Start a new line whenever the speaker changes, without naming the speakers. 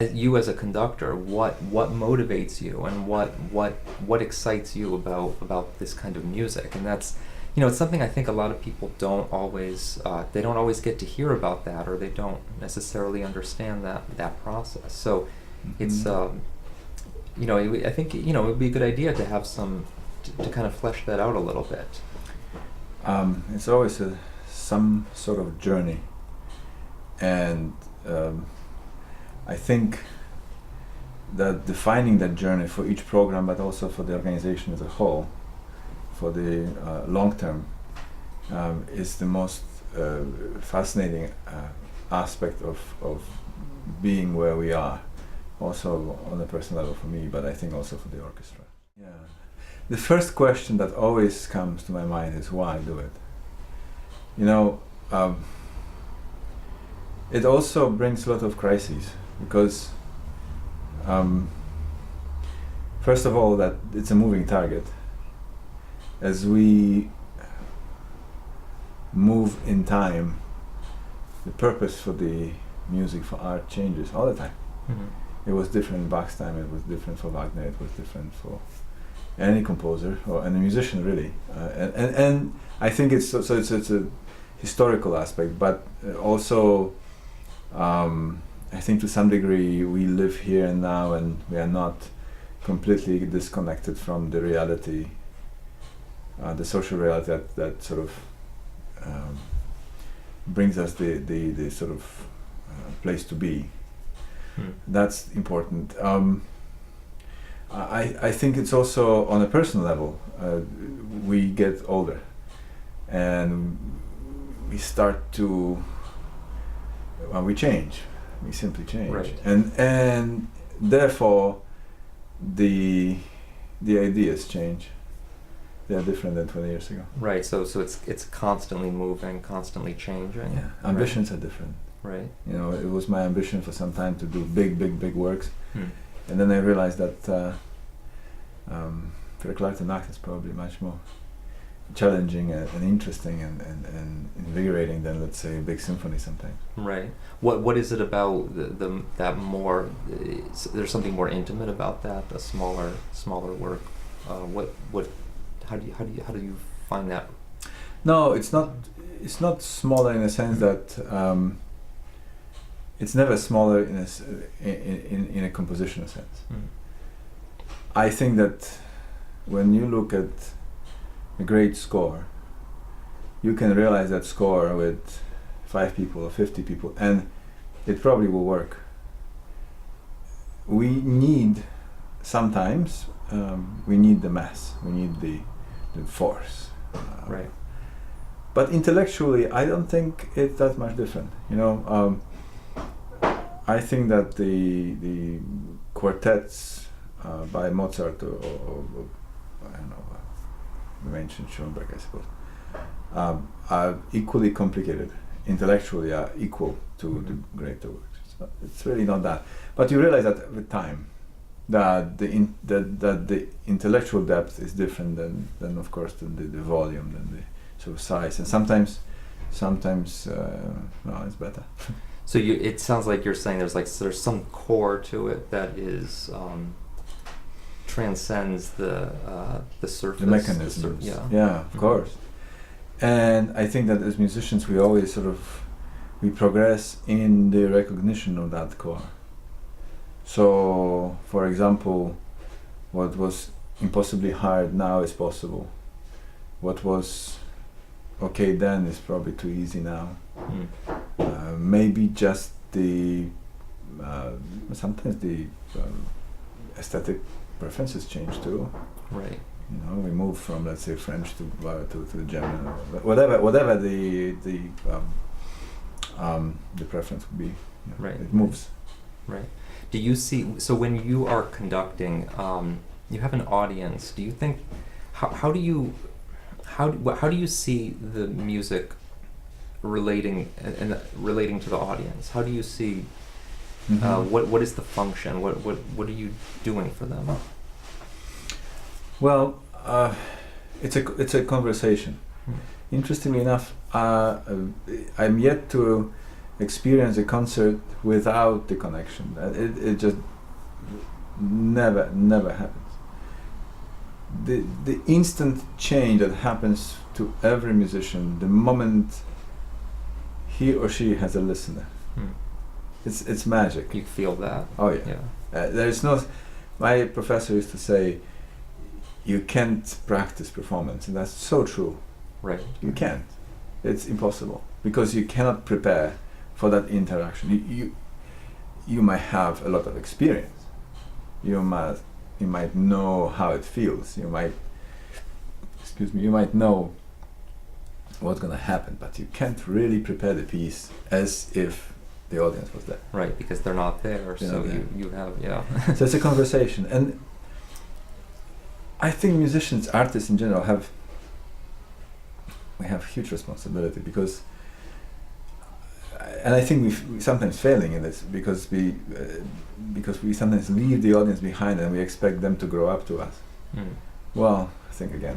you as a conductor, what motivates you, and what excites you about this kind of music? And that's, it's something I think a lot of people don't always they don't always get to hear about that, or they don't necessarily understand that process. So it's I think it would be a good idea to have to kind of flesh that out a little bit.
It's always some sort of journey, and I think that defining that journey for each program, but also for the organization as a whole, for the long term, is the most fascinating aspect of being where we are, also on a personal level for me, but I think also for the orchestra. Yeah. The first question that always comes to my mind is why do it? It also brings a lot of crises, because first of all, that it's a moving target. As we move in time, the purpose for the music, for art, changes all the time. It was different in Bach's time, it was different for Wagner, it was different for any composer or any musician, really. And I think it's a historical aspect, but also I think to some degree we live here and now, and we are not completely disconnected from the reality, the social reality that sort of brings us the sort of place to be. That's important. I think it's also on a personal level. We get older, and we start to we change. We simply change,
right.
and therefore the ideas change. They are different than 20 years ago.
Right. So it's constantly moving, constantly changing.
Yeah. Ambitions are different.
Right.
It was my ambition for some time to do big works, and then I realized that Verklar to Nacht is probably much more challenging and interesting and invigorating than, let's say, a big symphony sometimes.
Right. What is it about that more? There's something more intimate about that, a smaller work. How do you find that?
No, it's not smaller in a sense that it's never smaller in a compositional sense. I think that when you look at a great score, you can realize that score with 5 people or 50 people, and it probably will work. We need sometimes we need the mass, we need the force.
Right.
But intellectually, I don't think it's that much different. I think that the quartets by Mozart or I don't know, we mentioned Schoenberg, I suppose, are equally complicated. Intellectually, are equal to the greater works. It's really not that. But you realize that with time, that the intellectual depth is different than of course the volume, than the sort of size, and sometimes no, it's better.
So it sounds like you're saying there's some core to it that is transcends the surface.
The mechanisms. Yeah, of course. And I think that as musicians we always we progress in the recognition of that core. So, for example, what was impossibly hard now is possible. What was okay then is probably too easy now. Maybe just sometimes the aesthetic preferences change too.
Right.
We move from, let's say, French to German, or whatever the preference would be.
Right.
It moves.
Right. Do you see? So when you are conducting, you have an audience. Do you think? How do you see the music relating to the audience? How do you see? What is the function? What are you doing for them?
Well, it's a conversation. Interestingly enough, I'm yet to experience a concert without the connection. It just never happens. The instant change that happens to every musician the moment he or she has a listener, it's magic.
You feel that.
Oh yeah. There's no. My professor used to say, "You can't practice performance," and that's so true.
Right.
You can't. It's impossible because you cannot prepare for that interaction. You might have a lot of experience. You might know how it feels. You might know what's going to happen, but you can't really prepare the piece as if the audience was there.
Right, because they're not there, so you have,
So it's a conversation, and I think musicians, artists in general, we have huge responsibility because, and I think we're sometimes failing in this because we sometimes leave the audience behind and we expect them to grow up to us. Well, I think again,